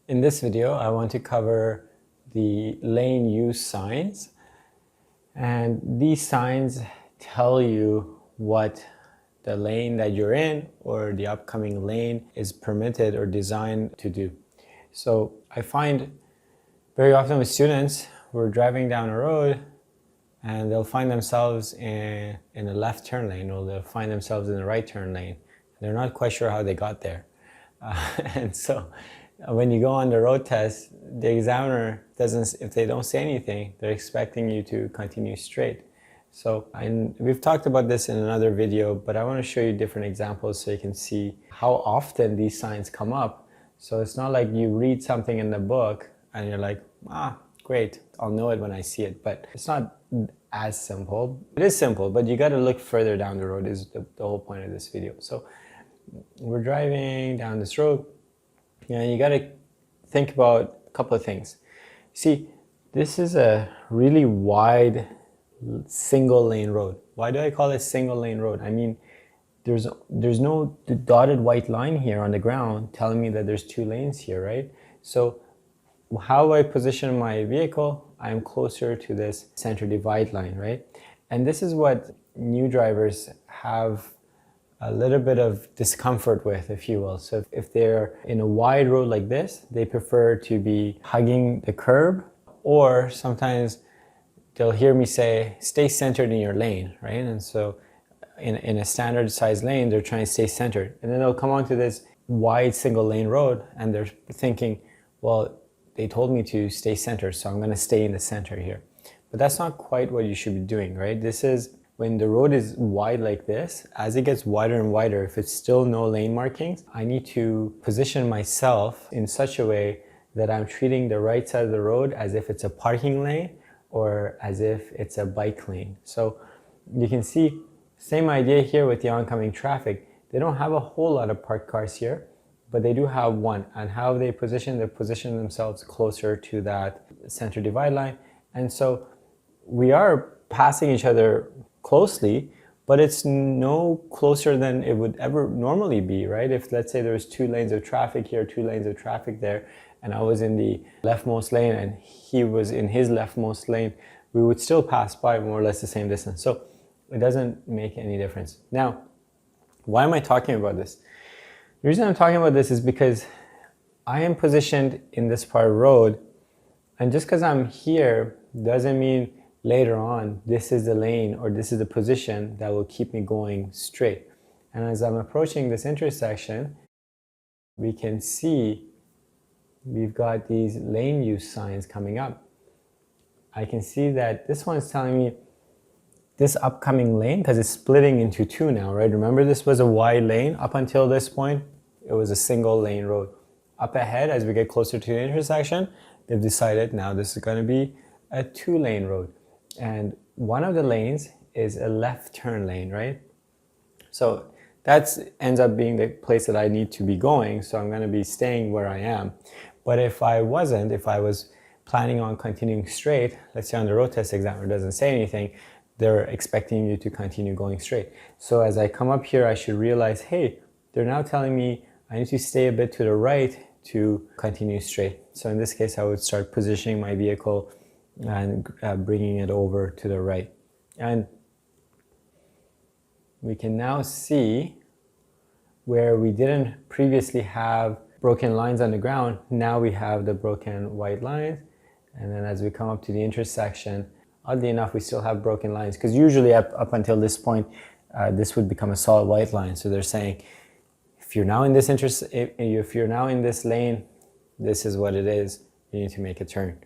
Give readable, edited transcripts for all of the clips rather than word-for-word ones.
In this video, I want to cover the lane use signs. And these signs tell you what the lane that you're in or the upcoming lane is permitted or designed to do. So I find very often with students, we're driving down a road and they'll find themselves in a left turn lane, or they'll find themselves in a right turn lane. They're not quite sure how they got there. And so when you go on the road test, the examiner doesn't, if they don't say anything, they're expecting you to continue straight. So, and we've talked about this in another video, but I want to show you different examples so you can see how often these signs come up. So it's not like you read something in the book and you're like, great, I'll know it when I see it. But it's not as simple. It is simple, but you got to look further down the road is the whole point of this video. So we're driving down this road. And you got to think about a couple of things. See, this is a really wide single lane road. Why do I call it single lane road? I mean, there's no dotted white line here on the ground telling me that there's two lanes here, right? So how I position my vehicle, I'm closer to this center divide line, right? And this is what new drivers have a little bit of discomfort with, if you will. So if they're in a wide road like this, they prefer to be hugging the curb, or sometimes they'll hear me say, stay centered in your lane, right? And so in a standard size lane, they're trying to stay centered. And then they'll come onto this wide single lane road and they're thinking, well, they told me to stay centered, so I'm gonna stay in the center here. But that's not quite what you should be doing, right? This is when the road is wide like this, as it gets wider and wider, if it's still no lane markings, I need to position myself in such a way that I'm treating the right side of the road as if it's a parking lane or as if it's a bike lane. So you can see, same idea here with the oncoming traffic. They don't have a whole lot of parked cars here, but they do have one. And how they position themselves closer to that center divide line. And so we are passing each other closely, but it's no closer than it would ever normally be, right? If let's say there's two lanes of traffic here, two lanes of traffic there, and I was in the leftmost lane and he was in his leftmost lane, we would still pass by more or less the same distance. So it doesn't make any difference. Now, why am I talking about this? The reason I'm talking about this is because I am positioned in this part of the road, and just because I'm here doesn't mean later on, this is the lane or this is the position that will keep me going straight. And as I'm approaching this intersection, we can see we've got these lane use signs coming up. I can see that this one's telling me this upcoming lane, because it's splitting into two now, right? Remember, this was a wide lane. Up until this point, it was a single lane road. Up ahead, as we get closer to the intersection, they've decided now this is going to be a two-lane road. And one of the lanes is a left turn lane, right? So that ends up being the place that I need to be going. So I'm going to be staying where I am. But if I wasn't, if I was planning on continuing straight, let's say on the road test examiner doesn't say anything, they're expecting you to continue going straight. So as I come up here, I should realize, hey, they're now telling me I need to stay a bit to the right to continue straight. So in this case, I would start positioning my vehicle and bringing it over to the right. And we can now see where we didn't previously have broken lines on the ground, now we have the broken white lines. And then as we come up to the intersection, oddly enough, we still have broken lines, because usually up until this point, this would become a solid white line. So they're saying, if you're now in this if you're now in this lane, this is what it is, you need to make a turn.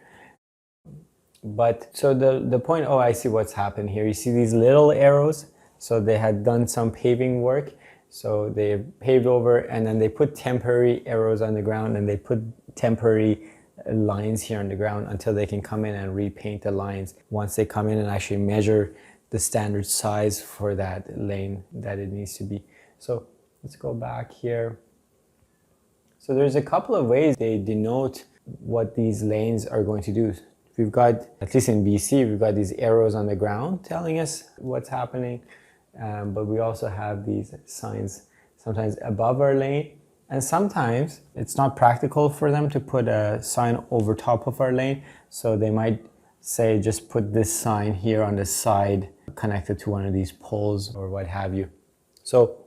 But so the point, oh, I see what's happened here. You see these little arrows. So they had done some paving work. So they paved over and then they put temporary arrows on the ground and they put temporary lines here on the ground until they can come in and repaint the lines. Once they come in and actually measure the standard size for that lane that it needs to be. So let's go back here. So there's a couple of ways they denote what these lanes are going to do. We've got, at least in BC, we've got these arrows on the ground telling us what's happening. But we also have these signs sometimes above our lane And sometimes it's not practical for them to put a sign over top of our lane. So they might say, just put this sign here on the side connected to one of these poles or what have you. So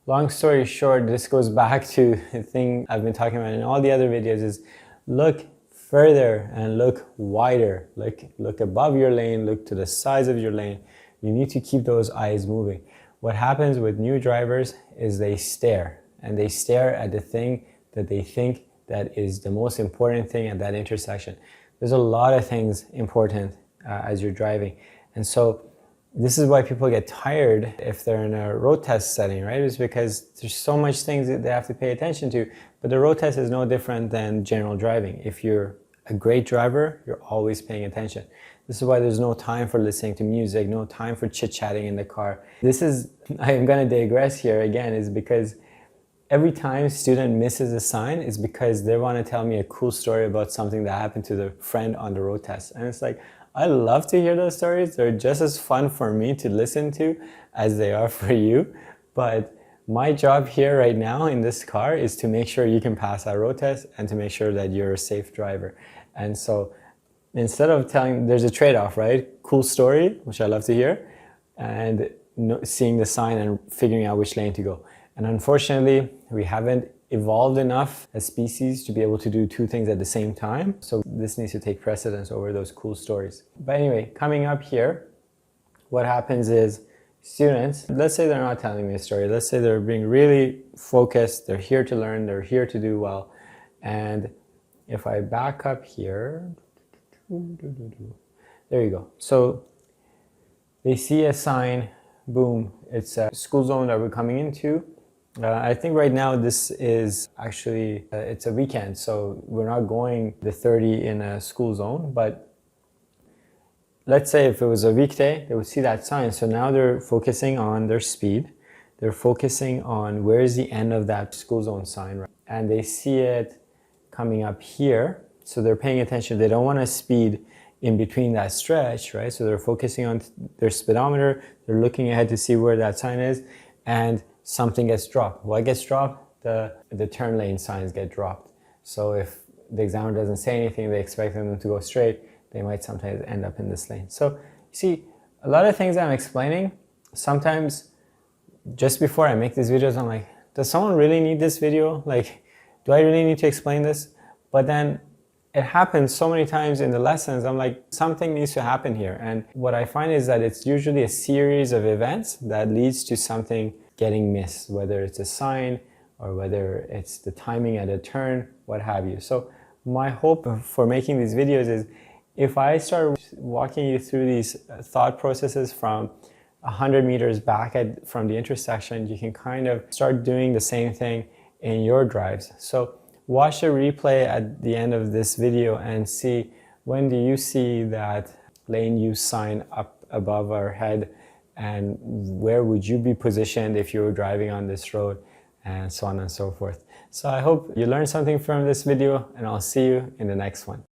long story short, this goes back to the thing I've been talking about in all the other videos, is look further and look wider. Look above your lane, look to the sides of your lane. You need to keep those eyes moving. What happens with new drivers is they stare, and they stare at the thing that they think that is the most important thing at that intersection. There's a lot of things important as you're driving. And so this is why people get tired if they're in a road test setting, right? It's because there's so much things that they have to pay attention to. But the road test is no different than general driving. If you're a great driver, you're always paying attention. This is why there's no time for listening to music, no time for chit-chatting in the car. I'm gonna digress here again, is because every time a student misses a sign, it's because they want to tell me a cool story about something that happened to their friend on the road test. And it's like, I love to hear those stories. They're just as fun for me to listen to as they are for you. But my job here right now in this car is to make sure you can pass that road test and to make sure that you're a safe driver. And so instead of telling, there's a trade-off, right? Cool story, which I love to hear, and seeing the sign and figuring out which lane to go. And unfortunately, we haven't evolved enough as species to be able to do two things at the same time. So this needs to take precedence over those cool stories. But anyway, coming up here, what happens is students, let's say they're not telling me a story. Let's say they're being really focused. They're here to learn. They're here to do well. And if I back up here, there you go. So they see a sign, boom, it's a school zone that we're coming into. I think right now this is actually, it's a weekend, so we're not going the 30 in a school zone, but let's say if it was a weekday, they would see that sign. So now they're focusing on their speed. They're focusing on where is the end of that school zone sign, right? And they see it coming up here. So they're paying attention. They don't want to speed in between that stretch, right? So they're focusing on their speedometer. They're looking ahead to see where that sign is, and something gets dropped. What gets dropped? The turn lane signs get dropped. So if the examiner doesn't say anything, they expect them to go straight, they might sometimes end up in this lane. So you see, a lot of things I'm explaining, sometimes just before I make these videos, I'm like, does someone really need this video? Like, do I really need to explain this? But then it happens so many times in the lessons, I'm like, something needs to happen here. And what I find is that it's usually a series of events that leads to something getting missed, whether it's a sign or whether it's the timing at a turn, what have you. So my hope for making these videos is if I start walking you through these thought processes from 100 meters back from the intersection, you can kind of start doing the same thing in your drives. So watch the replay at the end of this video and see, when do you see that lane use sign up above our head, and where would you be positioned if you were driving on this road, and so on and so forth. So I hope you learned something from this video, and I'll see you in the next one.